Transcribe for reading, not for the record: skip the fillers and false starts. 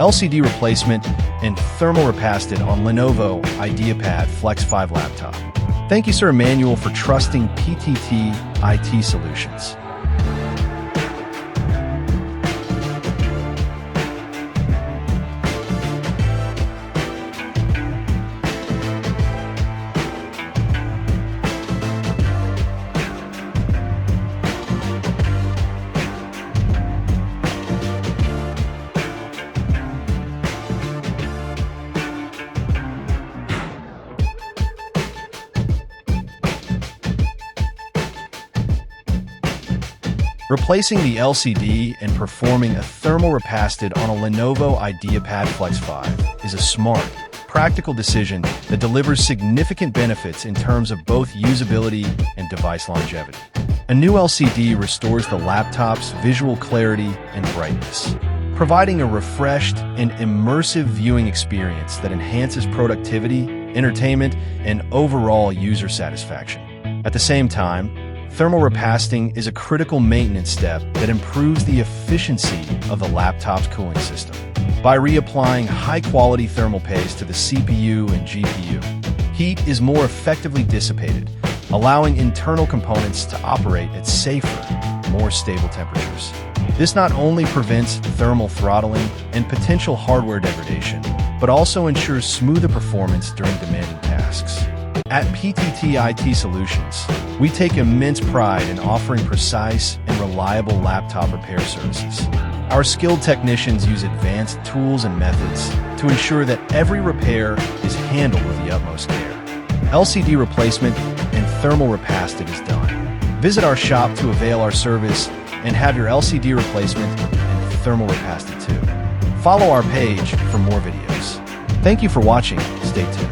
LCD replacement, and thermal repasted on Lenovo IdeaPad Flex 5 laptop. Thank you, Sir Emmanuel, for trusting PTT IT Solutions. Replacing the LCD and performing a thermal repasted on a Lenovo IdeaPad Flex 5 is a smart, practical decision that delivers significant benefits in terms of both usability and device longevity. A new LCD restores the laptop's visual clarity and brightness, providing a refreshed and immersive viewing experience that enhances productivity, entertainment, and overall user satisfaction. At the same time, thermal repasting is a critical maintenance step that improves the efficiency of the laptop's cooling system. By reapplying high-quality thermal paste to the CPU and GPU, heat is more effectively dissipated, allowing internal components to operate at safer, more stable temperatures. This not only prevents thermal throttling and potential hardware degradation, but also ensures smoother performance during demanding tasks. At PTT IT Solutions, we take immense pride in offering precise and reliable laptop repair services. Our skilled technicians use advanced tools and methods to ensure that every repair is handled with the utmost care. LCD replacement and thermal repasted is done. Visit our shop to avail our service and have your LCD replacement and thermal repasted too. Follow our page for more videos. Thank you for watching. Stay tuned.